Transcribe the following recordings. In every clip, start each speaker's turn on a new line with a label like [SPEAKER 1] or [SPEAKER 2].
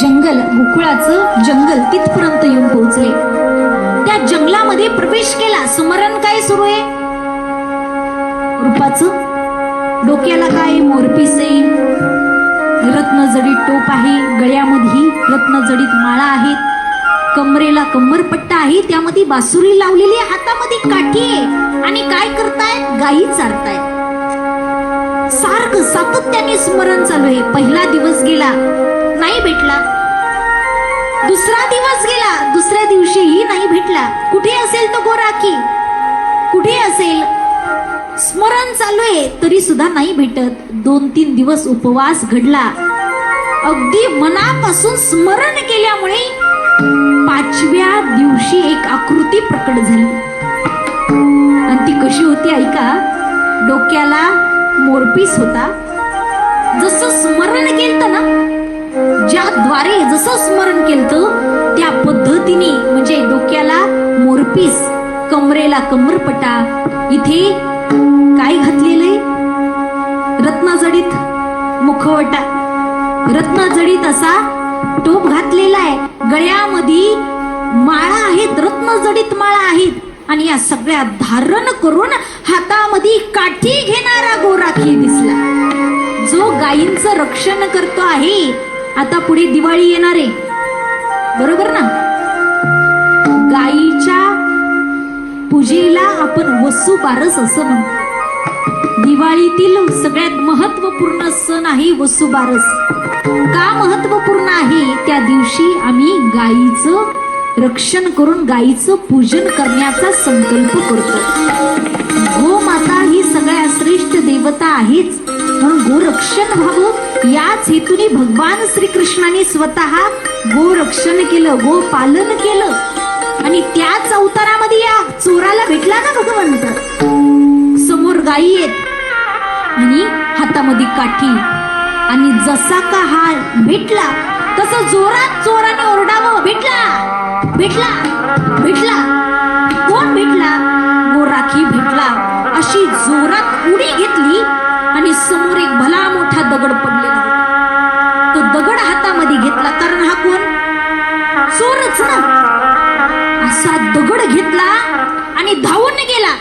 [SPEAKER 1] जंगल, गोकुळाचं जंगल तिथपर्यंत येऊन पोहोचले. त्या जंगलामध्ये प्रवेश केला. स्मरण काय सुरू आहे? रूपाचं. डोक्याला काय? मोरपीस आहे, रत्नजडीत टोप आहे, गळ्यामध्ये रत्नजडीत माळा आहेत, कमरेला कंबरपट्टा आहे, त्यामध्ये बासुरी लावलेली आहे, हातामध्ये काठी आहे. आणि काय करतायत? गायी चारतायत. सारखं सातत्याने स्मरण चालू आहे. पहिला दिवस गेला, नाही भेटला. दुसरा दिवस गेला, दुसऱ्या दिवशीही नाही भेटला. कुठे असेल तो गोराखी? कुठे असेल? स्मरण चालू आहे तरी सुद्धा नाही भेटत. 2-3 दिवस उपवास घडला. अगदी मनापासून स्मरण केल्यामुळे 5व्या दिवशी एक आकृती प्रकट झाली. आणि ती कशी होती ऐका. डोक्याला मोरपीस होता. जसं स्मरण केलं ना, ज्याद्वारे जसं स्मरण केलं त्या पद्धतीने, म्हणजे डोक्याला मोरपीस, कमरेला कंबरपट्टा, इथे काय घातलेलंय? रत्नजडीत मुखवटा, रत्नजडीत असा टोप घातलेला आहे. गळ्यामध्ये माळा आहेत, रत्नजडीत माळा आहेत. आणि या सगळ्या धारण करून हातामध्ये काठी घेणारा गोराखी दिसला, जो गायींचं रक्षण करतो आहे. आता पुढे दिवाळी येणार आहे, बरोबर ना? गायीच्या पूजेला आपण वसुबारस असं म्हणतो. दिवाळीतील सगळ्यात महत्वपूर्ण सण आहे वसुबारस. का महत्वपूर्ण आहे? त्या दिवशी आम्ही गायीचं रक्षण करून गायीचं पूजन करण्याचा संकल्प करतो. गोमाता ही सगळ्या श्रेष्ठ देवता आहेच, म्हणून गोरक्षण व्हावं याच हेतूने भगवान श्रीकृष्णाने स्वतः गोरक्षण केलं, गोपालन केलं. आणि त्याच अवतारामध्ये या चोराला भेटला ना भगवंत. समोर गायी आहेत आणि हातामध्ये काठी. आणि जसा का हा भेटला तसं जोरात चोराने ओरडावं, भेटला भेटला भेटला. कोण भेटला? गोराखी भेटला. अशी जोरात उडी घेतली आणि समोर एक भला मोठा दगड पडलेला. तो दगड हातामध्ये घेतला, कारण हा कोण? चोरच ना. असा दगड घेतला आणि धावून गेला.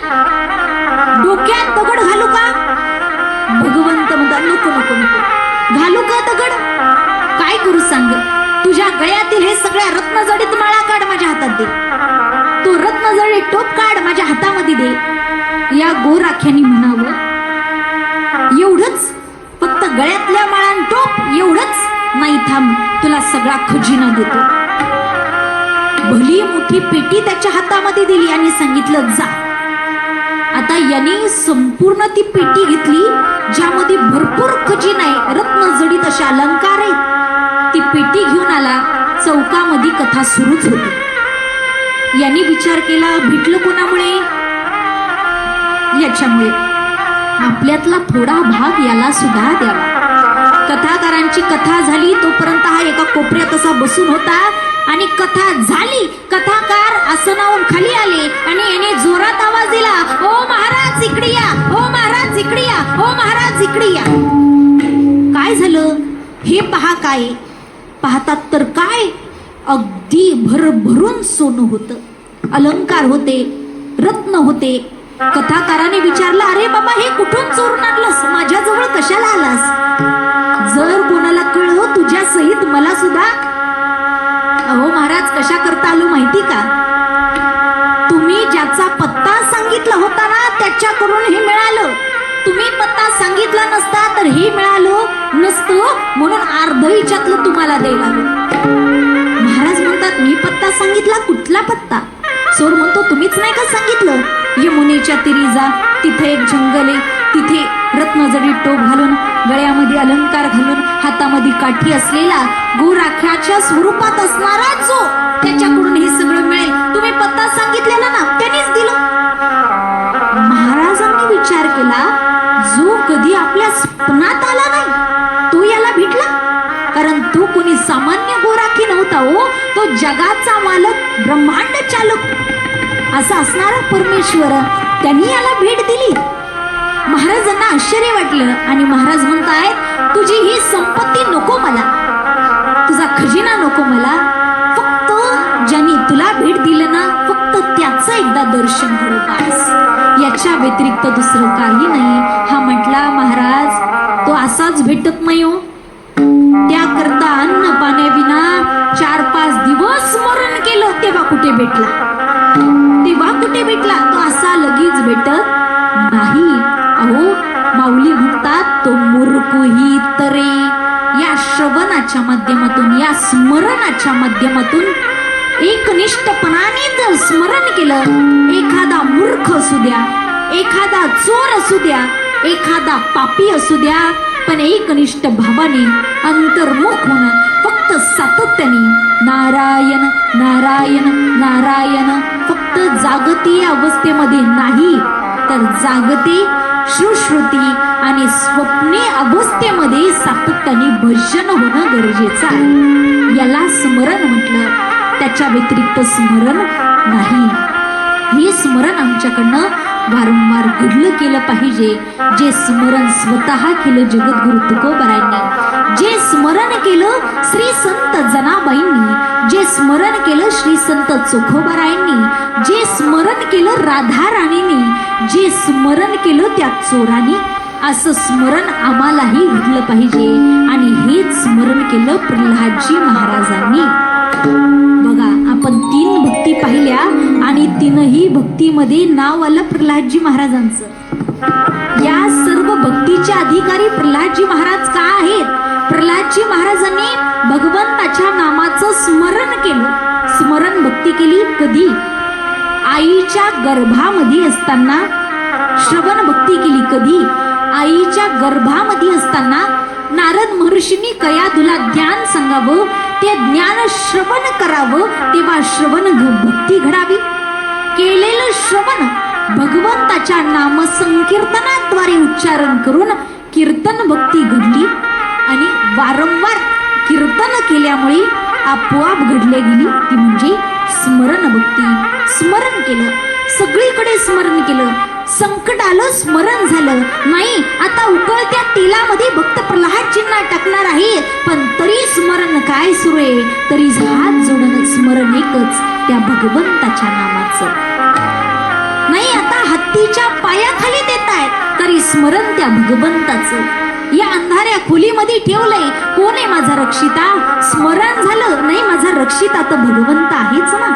[SPEAKER 1] डोक्यात दगड घालू का? भगवंत म्हणतात नको नको नको. घालू का दगड? काय करू सांग? तुझ्या गळ्यातील हे सगळ्या रत्नजडीत माळा काढ, माझ्या हातात दे. तो रत्नजडीत टोप काढ, माझ्या हातामध्ये दे. या गोराख्याने म्हणावं, एवढंच? फक्त गळ्यातल्या माळान टोप एवढंच? नाही, थांब, तुला सगळा खजिना देतो. भली मोठी पेटी त्याच्या हातामध्ये दिली आणि सांगितलं जा. आता याने संपूर्ण ती पेटी घेतली, ज्यामध्ये भरपूर खजिना आहे, रत्नजडीत अशा अलंकार आहेत. ती पेटी घेऊन आला. चौकामध्ये कथा सुरूच होती. यांनी विचार केला, भेटलं कोणामुळे? याच्यामुळे. आपल्यातला थोडा भाग याला सुद्धा द्यावा. कथाकारांची कथा झाली तोपर्यंत हा एका कोपऱ्यात असा बसून होता. आणि कथा झाली, कथाकार आसनावरून खाली आले आणि याने जोरात आवाज दिला, ओ महाराज इकडे या, ओ महाराज इकडे या, ओ महाराज इकडे या. काय झालं हे पहा. काय पाहतात तर काय, अगदी भरभरून सोनं होतं, अलंकार होते, रत्न होते. कथाकाराने विचारलं, अरे बाबा हे कुठून चोरून आणलंस? माझ्याजवळ कशाला आलास? जर कोणाला कळलं तुझ्या सहित मला सुद्धा. अहो महाराज, कशा करता आलो माहिती का? तुम्ही ज्याचा पत्ता सांगितला होता ना त्याच्याकडून हे मिळालं. तुम्ही पत्ता सांगितला नसता तर हे मिळालं नसतं, म्हणून अर्ध हिच्यातलं तुम्हाला द्यायला आलो. महाराज म्हणतात, मी पत्ता सांगितला? कुठला पत्ता? चोर म्हणतो, तुम्हीच नाही का सांगितलं? यमुनेच्या तीरी जा, तिथे एक जंगल आहे, तिथे रत्नजडीत टोप घालून, गळ्यामध्ये अलंकार घालून, हातामध्ये काठी असलेला गोराख्याच्या स्वरूपात असणारा जो, त्याच्याकडून हे सगळं मिळेल. तुम्ही पत्ता सांगितलेला ना, त्यानेच दिलं. महाराजांनी विचार केला, जो कधी आपल्या स्वप्नात आला नाही तो याला भेटला. कारण तो कोणी सामान्य गोराखी नव्हता हो, तो जगाचा मालक, ब्रह्मांड चालक असा असणारा परमेश्वर. त्यांनी याला भेट दिली. महाराजांना आश्चर्य वाटलं आणि महाराज म्हणतायत, तुझी ही संपत्ती नको मला, तुझा खजिना नको मला, फक्त ज्यांनी तुला भेट दिलं ना, फक्त त्याचं एकदा दर्शन घडव पास, याच्या व्यतिरिक्त दुसरं काही नाही. हा म्हटला महाराज तो असाच भेटत नाही हो, त्याकरता अन्न पाण्याविना 4-5 दिवस स्मरण केलं तेव्हा कुठे भेटला, तेव्हा कुठे भेटला, तो असा लगेच भेटत नाही. अहो माऊली म्हणतात तो मूर्खही तरे या श्रवणाच्या माध्यमातून, या स्मरणाच्या माध्यमातून एकनिष्ठपणाने जर स्मरण केलं, एखादा मूर्ख असू द्या, एखादा चोर असू द्या, एखादा पापी असू द्या, पण एकनिष्ठ भावाने अंतर्मुख होणं, फक्त सातत्याने नारायण नारायण नारायण, फक्त जागती अवस्थेमध्ये नाही तर जागते सुश्रुती आणि स्वप्ने अवस्थेमध्ये सातत्याने भजन होणं गरजेचं आहे. याला स्मरण म्हटलं, त्याच्या व्यतिरिक्त स्मरण नाही. हे स्मरण आमच्याकडनं वारंवार घडलं केलं पाहिजे. जे स्मरण स्वतः केलं जगद्गुरु तुकोबारायांनी, जे स्मरण केलं श्री संत जनाबाईंनी, जे स्मरण केलं श्री संत चोखोबारायांनी, जे स्मरण केलं राधा राणींनी, जे स्मरण केलं त्या चोरांनी, असं स्मरण आम्हालाही घडलं पाहिजे. आणि हेच स्मरण केलं प्रल्हादजी महाराजांनी. बघा आपण 3 भक्ती पाहिल्या आणि 3ही भक्तीमध्ये नाव आलं प्रल्हादजी महाराजांचं. या सर्व भक्तीचे अधिकारी प्रल्हादजी महाराज का आहेत? प्रल्हादजी महाराजांनी भगवंताच्या नामाचं स्मरण केलं. स्मरण भक्ती केली कधी? आईच्या गर्भामध्ये असताना श्रवण भक्ती केली. कधी? आईच्या गर्भामध्ये असताना नारद महर्षींनी कयाधूला ज्ञान सांगावं, ते ज्ञान श्रवण करावं, तेव्हा श्रवण भक्ती घडावी. केलेलं श्रवण भगवंताच्या नाम संकीर्तनाद्वारे उच्चारण करून कीर्तन भक्ती घडली आणि वारंवार कीर्तन केल्यामुळे आपोआप घडले गेली ती म्हणजे स्मरण भक्ती. स्मरण केलं, सगळीकडे स्मरण केलं, संकट आलं स्मरण झालं नाही. आता उकळत्या तेलामध्ये भक्त प्रल्हादजींना टाकणार आहे, पण तरी स्मरण काय सुरू आहे? तरी हात जोडून स्मरण एकच, त्या भगवंताच्या नामाचं नाही. आता हत्तीच्या पायाखाली देत आहेत तरी स्मरण त्या भगवंताचं. या अंधाऱ्या खोलीमध्ये ठेवलंय, कोण आहे माझा रक्षिता? स्मरण झालं नाही, माझा रक्षिता तर भगवंत आहेच ना.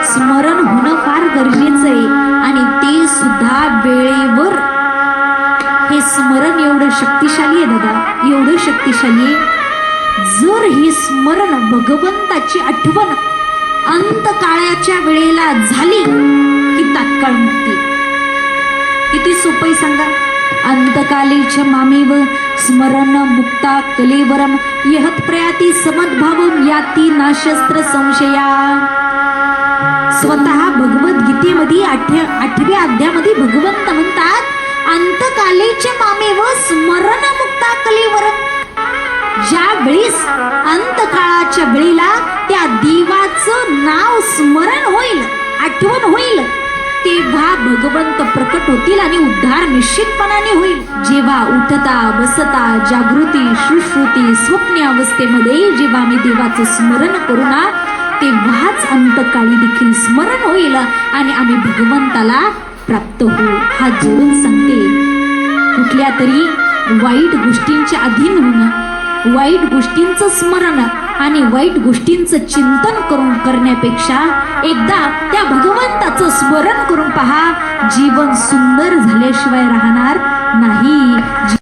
[SPEAKER 1] स्मरण होणं फार गरजेचं आहे आणि ते सुद्धा वेळेवर. हे स्मरण एवढं शक्तिशाली आहे दादा, एवढं शक्तिशाली आहे. जर हे स्मरण भगवंताची आठवण अंतकाळाच्या वेळेला झाली की तात्काळ मुक्ती. किती सोपं सांगा. अंतकालेच मामेव स्मरण मुक्ता कलेवरम यहत प्रयाती समद्भावम याती नाशस्त्र संशया. स्वतः भगवद्गीतेमध्ये 8व्या अध्यायामध्ये भगवंत म्हणतात, अंतकालेचे मामेव स्मरण मुक्ता कलेवरम. ज्या वेळेस अंतकाळाच्या वेळेला त्या देवाचं नाव स्मरण होईल, आठवण होईल, तेव्हा भगवंत प्रकट होतील आणि उद्धार निश्चितपणाने होईल. जेव्हा उठता बसता जागृती सुश्रुती स्वप्न अवस्थेमध्ये जेव्हा आम्ही देवाचं स्मरण करू ना, तेव्हाच अंतकाळी देखील स्मरण होईल आणि आम्ही भगवंताला प्राप्त होऊ. हा जोडून सांगते. कुठल्या तरी वाईट गोष्टींच्या अधीन होणं, वाईट गोष्टींचं स्मरण आणि वाईट गोष्टींचं चिंतन करून करण्यापेक्षा एकदा त्या भगवंताचं स्मरण करून पहा, जीवन सुंदर झाल्याशिवाय राहणार नाही.